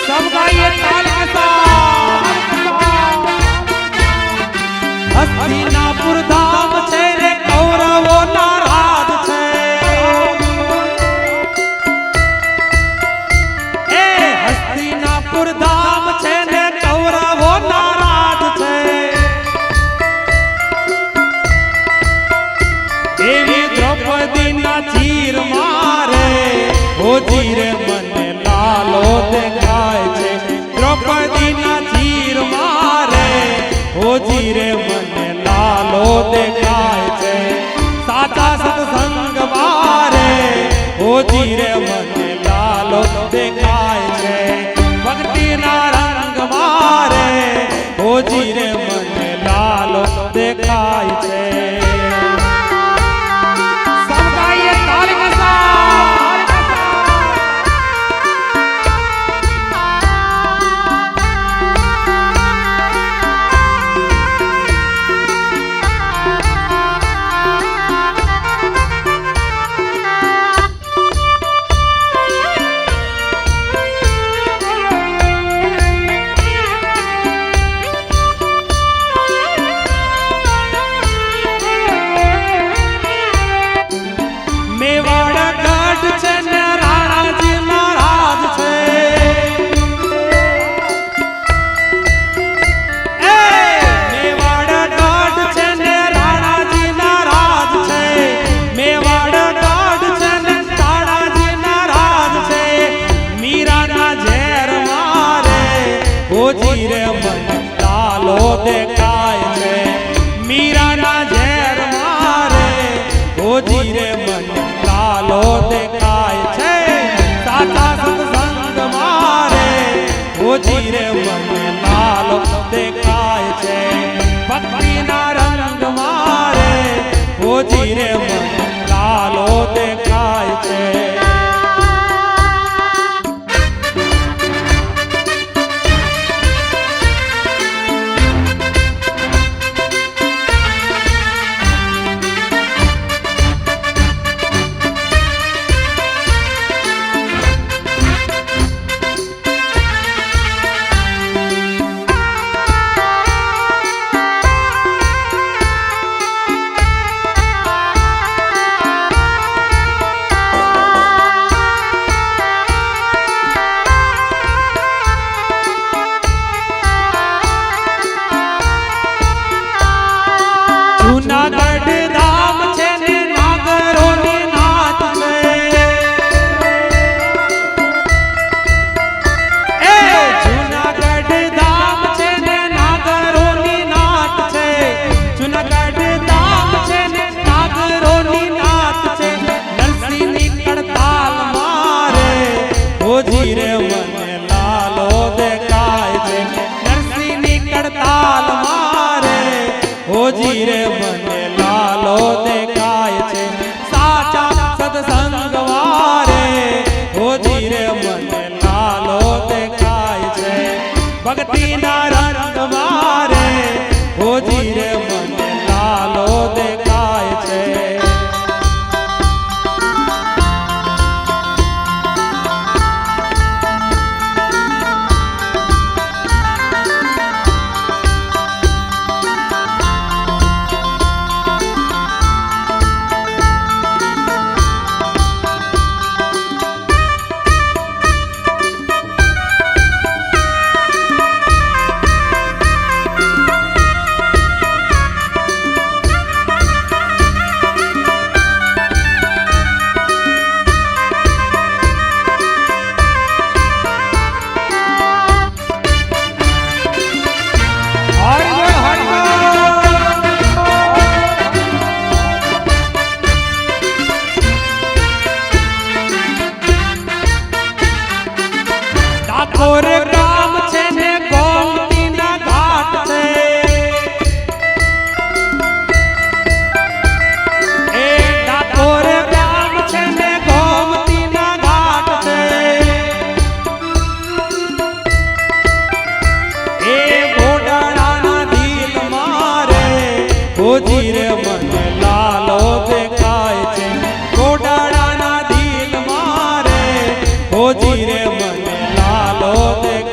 सब गाइए ताल के साथ। हस्तिनापुर धाम छे रे कौरवो नाराज छे। ए हस्तिनापुर धाम छे ने कौरवो नाराज छे। देवी द्रौपदी ना चीर मारे ओ जीरे मने लालो देखाय छे। द्रौपदी ना चीर मारे ओ जीरे मने लालो देखाय छे। साचा सत्संग वारे ओ जीरे मने लालो देखाय छे। भक्ति ना रंग मारे ओ जीरे मने लालो देखाय छे। जीरे मन लालो देखाय छे। मीरा ना झेर मारे ओ जीरे मन लालो देखाय छे। साचा सत्संग मारे ओ जीरे मन लालो देखाय छे। भक्ति ना रंग मारे ओ जीरे मन लालो देखाय छे। जूनागढ़ धाम छे ने नागरोनी नाथ छे। ए जूनागढ़ धाम छे ने नागरोनी नाथ छे। जूनागढ़ धाम छे ने नागरोनी नाथ छे। नरसिंह कड़ताल मारे ओ जीरे मने लालो देखाय छे। नरसिंह कड़ताल मारे ओ जीरे मने लालो देखाय छे। साचा सत्संग वारे ओ जीरे मने लालो देखाय छे। भक्ति ना रंग वारे ओ जीरे मने लालो देखाय छे। डाकोर गाम छे ने गोमती ना घाट छे। ए डाकोर गाम छे ने गोमती ना घाट छे। ए घोड़ाना ना दिल मारे ओ जीरे मने लालो देखाय छे। घोड़ाना ना दिल मारे ओ जीरे मने लालो देखाय छे।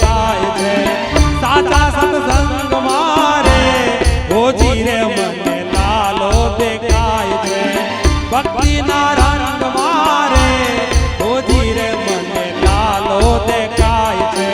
દેખાય છે.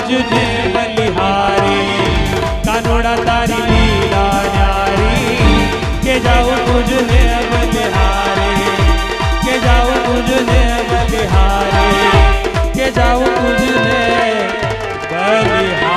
तुझने बलिहारी कानोड़ा तारी लीला न्यारी के जाऊं तुझने बलिहारी के जाऊं तुझने बलिहारी के जाऊं तुझने बलिहारी।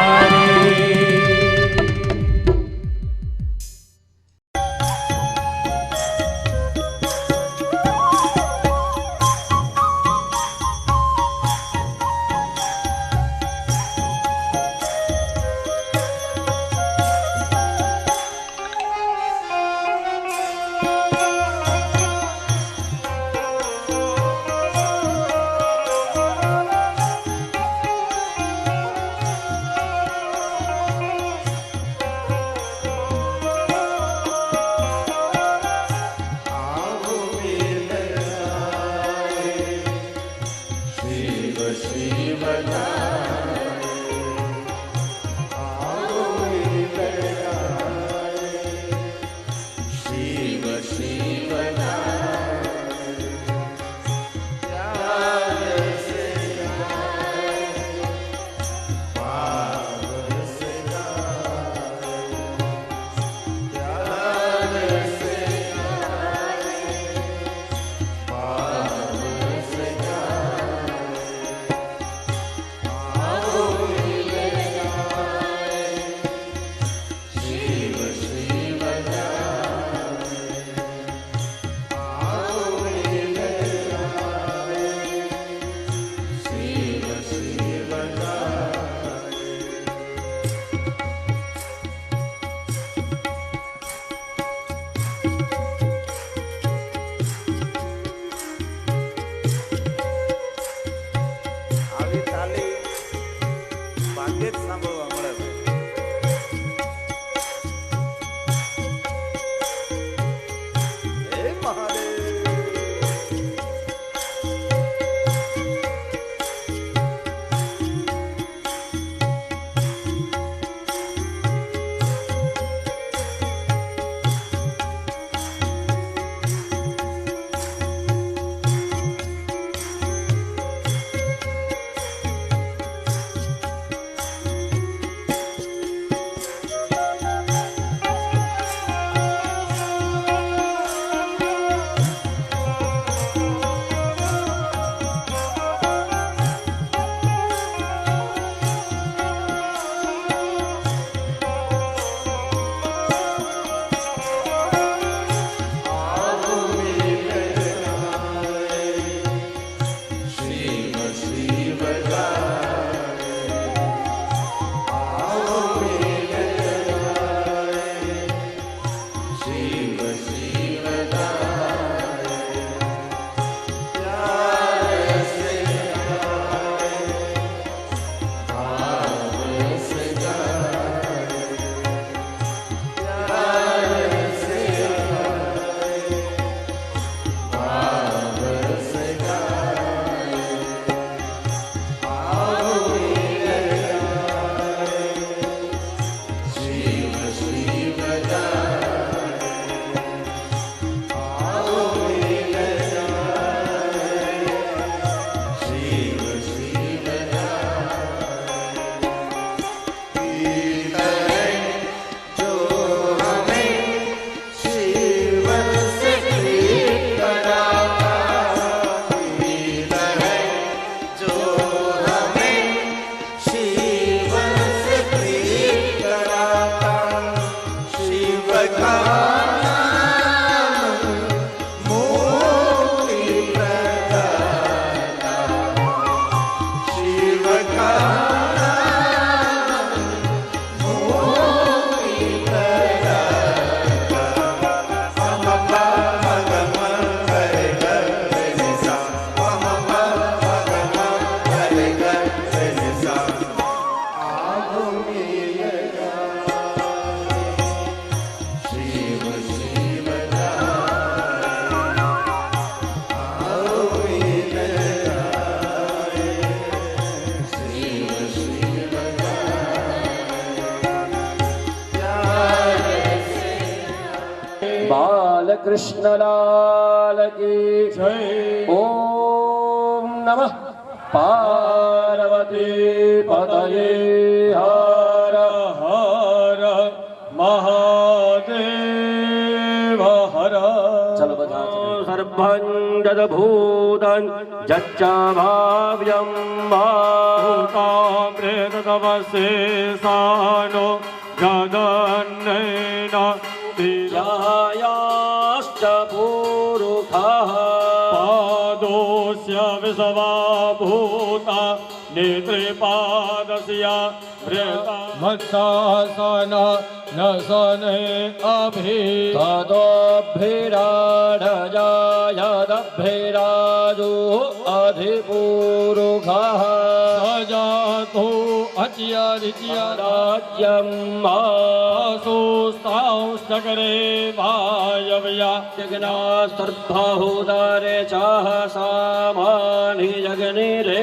कृष्णलाल की जय ओम नमः पार्वती पतये हर हर महादेव हर चलो बजा सर्वं जदभूतं जच्चा भाव्यं भूतामृतमशेषानो जगन्नयन ध्यायाश्च पुरुषः पादोस्य विश्वभूता नेत्रिपादस्य वृता मत्सासन न सने अभि तदोभिराडजायदभिराजो अधिपुरुषः सजातो अच्यदिच्य राज्यं मासुस्तांश्चकरे वायव्या जगनास्तर्बाहुदारे चाह सामानि जगनि रे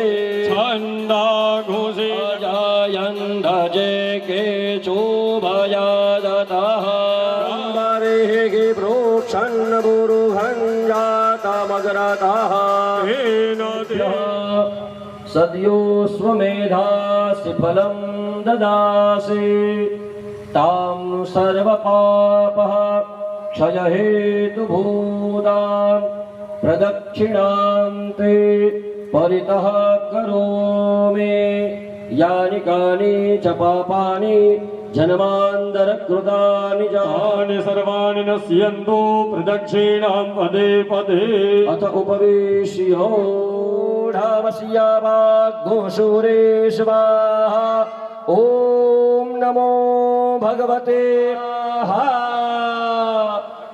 छन्दा घोषे जायन्दजे के चोभयादतः अम्बरिः वृक्षन् बुरुहञ्जातमग्रतः सद्यो स्वमेधासि फलं ददासि तां सर्वपापः क्षयहेतुभूतां प्रदक्षिणान्ते परितः करोमि यानि कानि च पापानि जन्मान्तरकृतानि च तानि सर्वाणि नश्यन्तु प्रदक्षिणां पदे पदे अथ उपवेश्योढावस्या वाग्घोषुरेश्वाहा ॐ नमो भगवते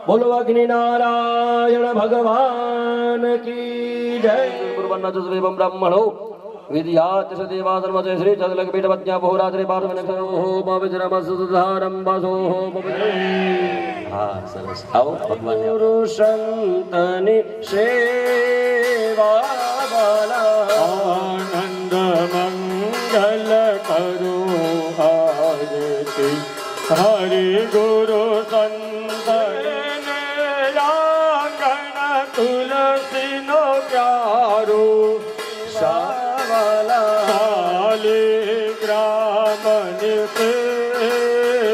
बोलो अग्निनारायण भगवान की जय गुरुवन्नदेवं ब्राह्मणो विद्यात् सदेवा सर्वते श्री चंद्रलक पीठपत्न्या बहुरात्रि पार्वनक्षरो पवित्रमसुधारं वासोः पवित्र हाँ सरस आओ भगवान गुरु संतनि सेवा वाला आनंद मंगल करो आरती हरि गुरु संत आंगन तुलसी नो प्यारो शावला ग्राम निते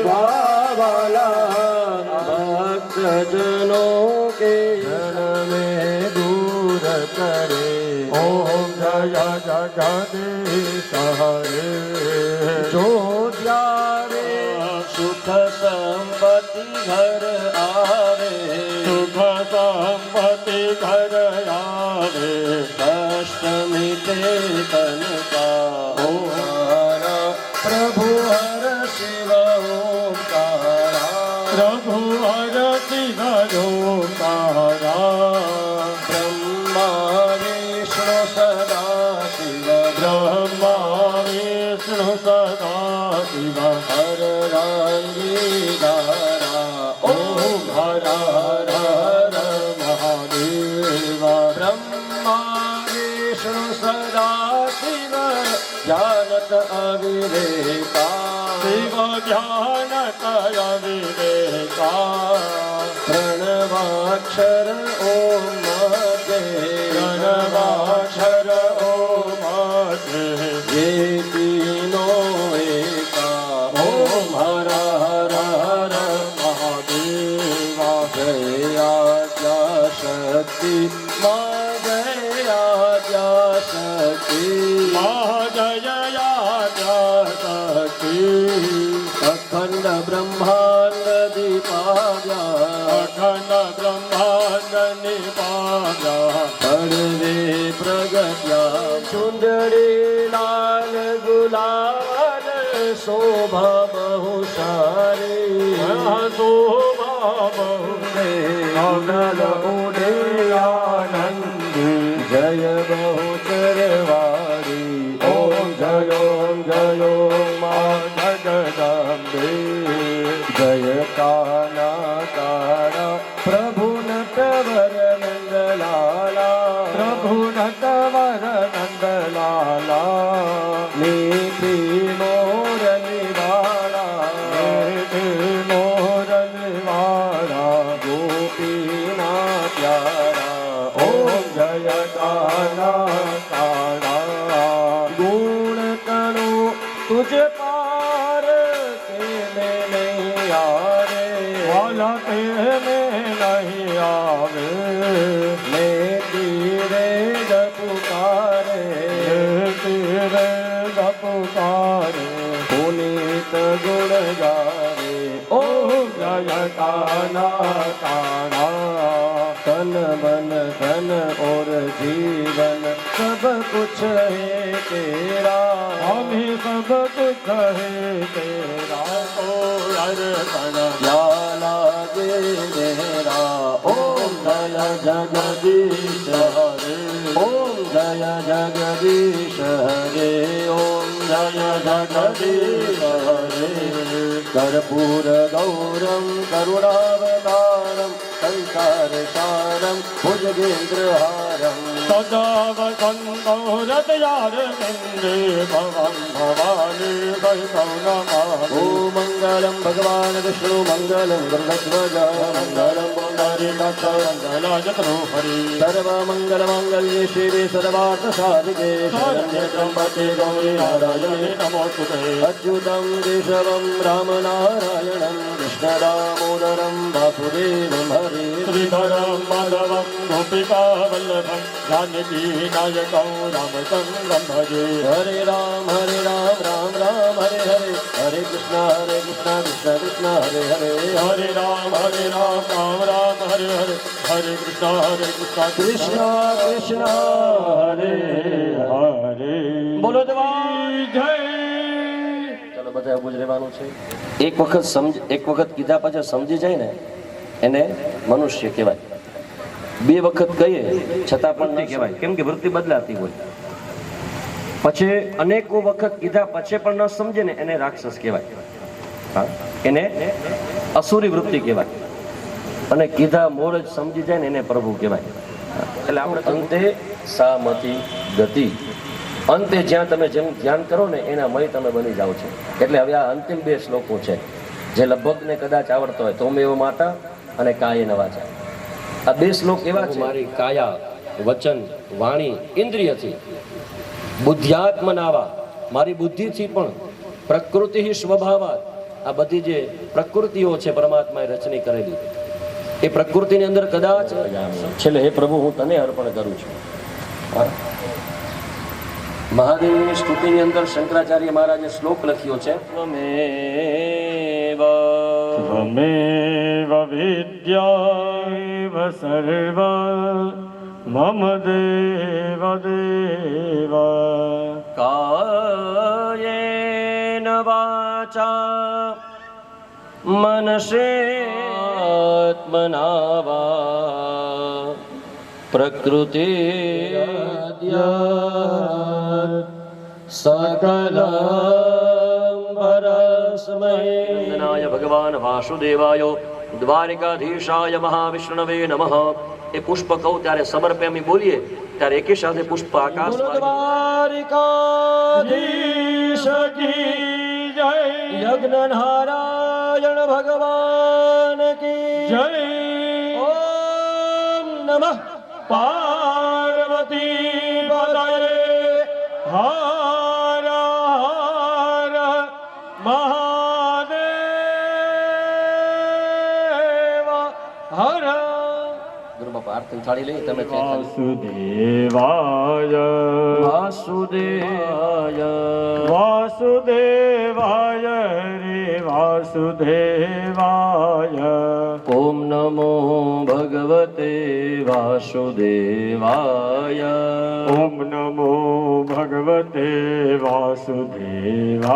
वाला भक्त जनों के जन में दूर करे ओम जय जगदीश हरे जो प्यारे सुख संपत्ति घर आवे सुख संपत्ति घर आवे कष्ट मिटे तन का ओंकारा प्रभु हर शिव ओंकारा प्रभु हर शिव ओंकारा ब्रह्मा विष्णु सदा शिव ब्रह्मा विष्णु सदा शिव हर रंगीदारा ओम हर हर हर महादेव ब्रह्मा विष्णु सदा शिव जानत अविवेका शिव ध्यानत अविवेका प्रणवाक्षर ओम मध्ये प्रणवाक्षर ओम ये तीनों एका ओम हर हर हर महादेव जय आद्या शक्ति माँ जय आद्या शक्ति महाजया सती अखंड ब्रह्मांड दीपाव्या अखंड ब्रह्मांड निपाव्या सर्वे प्रगत्या सुंदरी लाल गुलाल शोभा बहुसारी शोभा बहुरे नल उडे आनंद जय बहुचरवारी ओम जयो माँ जगदम्बे जय काना तारा प्रभु नटवर नंदलाला प्रभु नटवर नंदलाला नीति मोरली वाला मोरल वाला गोपीनाथ કાના તારા ગુણ તણુ તુજ પાર કે મેં નહીં આરે વાલા તે મેં નહીં આવે મેં તીરે પુકારે તીરે ગપકારે પુનિત ગુણ ગારે ઓમ જય કાના તારા तन मन धन और जीवन सब कुछ है तेरा हमें सब कुछ है तेरा ओ अर्पण या लागे मेरा ओम जय जगदीश हरे ओम जय जगदीश हरे ओम जय जगदीश हरे कर्पूर गौरम करुणावतारम संसार सारम भुजगेन्द्रहारम सदा वसन्तो रतयारविन्दे भवं भवानी वैभव नमः ओ मंगलम भगवान विष्णु मंगलम गरुड़ध्वज मंगलम पुंडरीकाक्ष मंगलायतनो हरि सर्वमंगल मांगल्ये शिवे सर्वार्थ साधिके शरण्ये त्र्यंबके गौरी नारायणे नमोस्तुते अच्युतं केशवं राम नारायणं कृष्ण दामोदरं वासुदेवं हरे श्रीधरं माधवं गोपिका वल्लभं जानकी नायकं रामचन्द्रं भजे हरे राम राम राम हरे हरे हरे कृष्ण कृष्ण कृष्ण हरे हरे हरे राम राम राम हरे हरे हरे कृष्ण कृष्ण कृष्ण हरे हरे બોલો દેવા जय ચાલો બધા ઊભું જ રહેવાનું છે એક વખત કીધા પછી સમજી જાય ને એને મનુષ્ય કહેવાય બે વખત કહીએ છતાં પણ નહીં કહેવાય કેમ કે વૃત્તિ બદલાતી હોય પછી અનેકો વખત કીધા પછી પણ ન સમજે ને એને રાક્ષસ કહેવાય હા એને અસુરી વૃત્તિ કહેવાય અને કીધા મોર જ સમજી જાય ને એને પ્રભુ કહેવાય એટલે આપણે અંતે સામતી ગતિ અંતે જ્યાં તમે જેમ ધ્યાન કરો ને એના મય તમે બની જાઓ છો એટલે હવે આ અંતિમ બે શ્લોકો છે જે લગભગને કદાચ આવડતો હોય તોમેવ માતા અને કાય નવાચા આ બે શ્લોક એવા છે મારી કાયા વચન વાણી ઇન્દ્રિયથી બુદ્ધ્યાત્મનાવા મારી બુદ્ધિથી પણ પ્રકૃતિ સ્વભાવાત આ બધી જે પ્રકૃતિઓ છે પરમાત્માએ રચની કરેલી એ પ્રકૃતિની અંદર કદાચ છેલ્લે હે પ્રભુ હું તને અર્પણ કરું છું મહાદેવની સ્તુતિની અંદર શંકરાચાર્ય મહારાજે શ્લોક લખ્યો છે त्वमेव विद्याव सर्व मम देव देव कायेन वाचा मनसेत्मना वा प्रकृति सकल પરસ્મૈ ભગવાન વાસુદેવાય દ્વારિકાધીશાય મહાવિષ્ણવે નમઃ એ પુષ્પ કહું ત્યારે સમર્પયામી બોલીએ ત્યારે એકી સાથે પુષ્પ આકાશ દ્વારિકાધીશ કી જય યજ્ઞ નારાયણ ભગવાન કી જય ઓમ નમઃ પાર્વતી પતયે હર હર મહાદેવ હર ગુરુબાપા આરતી થાળી લઈ તમે वासुदेवाय વાસુદેવાય वासुदेवाय रे वासुदेवाय ઓમ નમો ભગવતે વાસુદેવાય ओम नमो भगवते वासुदेवाय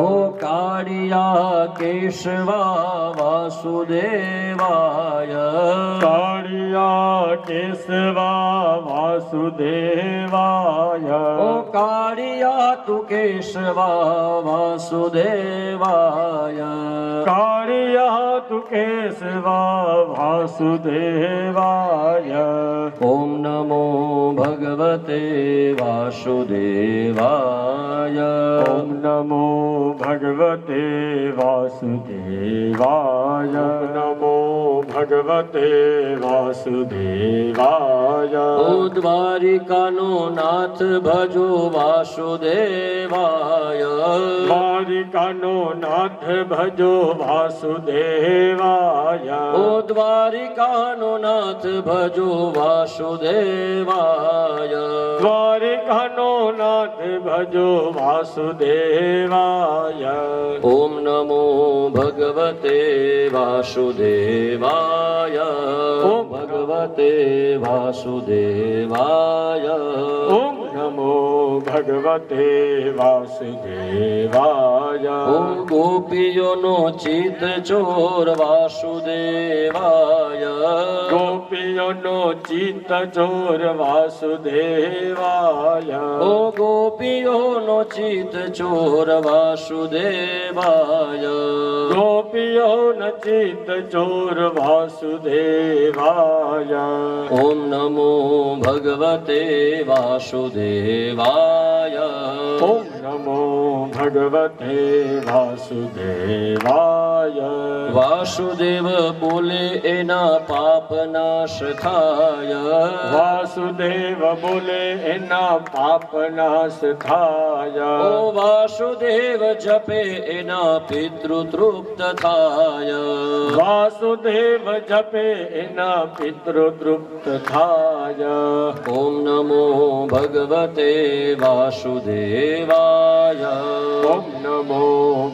ઓ કાળિયા કેશવા વાસુદેવાય कालिया केशवा वासुदेवाय ઓ કાળિયા તુ કેશવા વાસુદેવાય कालिया तु केशवा वासुदेवाय ઓમ નમો ભગવતે વાસુદેવાય વાસુદેવાય. ઓમ નમો ભગવતે વાસુદેવાય. નમો ભગવતે વાસુદેવાય. ઓ દ્વારિકાનો નાથ ભજો વાસુદેવાય. દ્વારિકાનો નાથ ભજો વાસુદેવાય. ઓ દ્વારિકાનો નાથ ભજો વાસુદેવાય. દ્વારિકાનો નાથ ભજો વાસુદેવાય. ઓમ નમો ભગવતે વાસુદેવાય. ઓમ ભગવતે વાસુદેવાય. ઓમ નમો ભગવતે વાસુદેવાય. ઓમ ગોપીઓનો ચિત ચોર વાસુદેવાય. ગોપીઓનો ચિત્ત ચોર વાસુદેવાય. ઓ ગોપીઓનો ચિત ચોર વાસુદેવાય. ગોપીઓનો ચિત્ત ચોર વાસુદેવાય. ઓમ નમો ભગવતે વાસુદેવાય. ઓમ નમો ભગવતે વાસુદેવાય. વાસુદેવ બોલે એના પાપ નાશ થાય. વાસુદેવ બોલે એના પાપ નાશ થાય. ઓ વાસુદેવ જપે એના પિતૃ તૃપ્ત થાય. વાસુદેવ જપે એના પિતૃ તૃપ્ત થાય. ઓમ નમો ભગવતે વાસુદેવાય. ઓમ નમો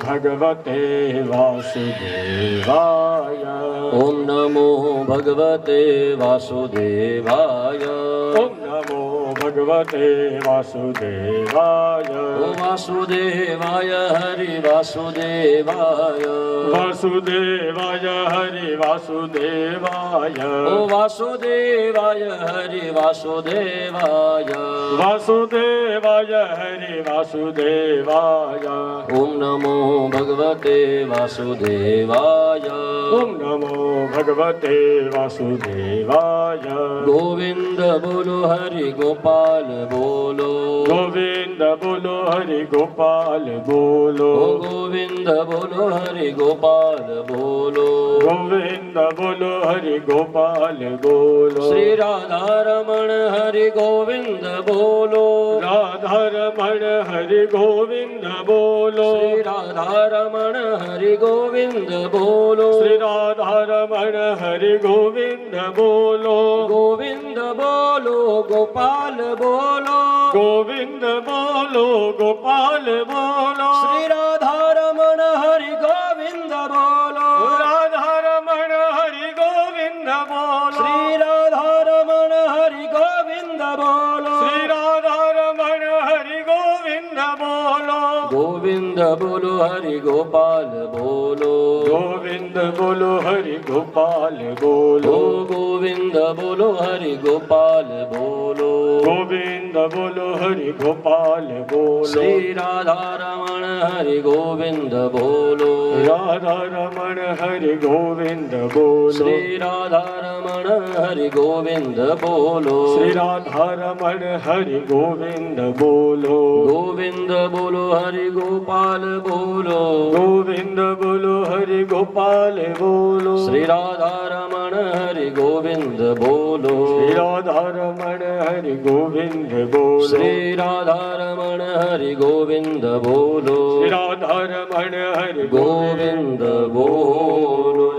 ભગવતે વાસુદેવાય. ઓમ નમો ભગવતે વાસુદેવાય. ઓમ નમો ભગવતે વાસુદેવાય. ઓ વાસુદેવાય હરિ વાસુદેવાય. વાસુદેવાય હરિ વાસુદેવાય. ઓ વાસુદેવાય હરિ વાસુદેવાય. વાસુદેવાય હરિ વાસુદેવાય. ઓમ નમો ભગવતે વાસુદેવાય. ઓમ નમો ભગવતે વાસુદેવાય. ગોવિંદ બોલો હરિ ગોપાલ બોલો. ગોવિંદ બોલો હરિ ગોપાલ બોલો. ઓ ગોવિંદ બોલો હરિ ગોપાલ બોલો. ગોવિંદ બોલો હરિ ગોપાલ બોલો. શ્રી રાધારમણ હરિ ગોવિંદ બોલો. રાધારમણ હરિ ગોવિંદ બોલો. શ્રી રાધારમણ હરિ ગોવિંદ બોલો. શ્રી રાધારમણ હરિ ગોવિંદ બોલો. ગોવિંદ બોલો ગોપાલ બોલો. ગોવિંદ બોલો ગોપાલ બોલો. શ્રી રાધારમણ હરિ ગોવિંદ બોલો. રાધારમણ હરિ ગોવિંદ બોલો. શ્રી રાધારમણ હરિ ગોવિંદ બોલો. શ્રી રાધારમણ હરિ ગોવિંદ બોલો. ગોવિંદ બોલો હરિ ગોપાલ બોલો. ગોવિંદ બોલો હરિ ગોપાલ બોલો. ઓ ગોવિંદ બોલો હરિ ગોપાલ બોલો. ગોવિંદ બોલો હરિ ગોપાલ બોલો. શ્રી રાધારમણ હરિ ગોવિંદ બોલો. રાધારમણ હરિ ગોવિંદ બોલો. શ્રી રાધારમણ હરિ ગોવિંદ બોલો. શ્રી રાધારમણ હરિ ગોવિંદ બોલો. ગોવિંદ બોલો હરિ ગોપાલ બોલો. ગોવિંદ બોલો હરિ ગોપાલ બોલો. શ્રી રાધારમણ હરિ ગોવિંદ બોલો. શ્રી રાધારમણ હરિ ગોવિંદ બોલો. શ્રી રાધારમણ હરિ ગોવિંદ બોલો. શ્રી રાધારમણ હરિ ગોવિંદ બોલો.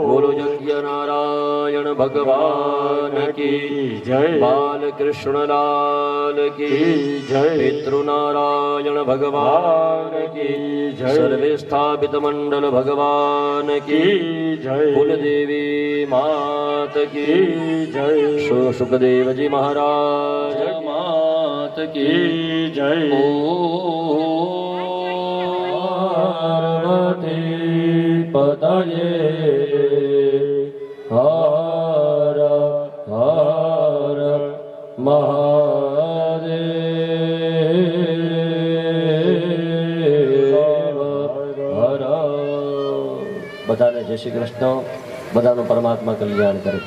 બોલો યજ્ઞ નારાયણ ભગવાન કી જય. બાલકૃષ્ણ લાલ કી જય. પિતૃનારાયણ ભગવાન કી જય. સર્વે સ્થાપિત મંડળ ભગવાન કી જય. કુલદેવી માત કી જય. સુખદેવજી મહારાજ માત કી જય. પાર્વતી પતયે હર હર મહાદેવ હર. બધાને જય શ્રી કૃષ્ણ. બધાનું પરમાત્મા કલ્યાણ કરે.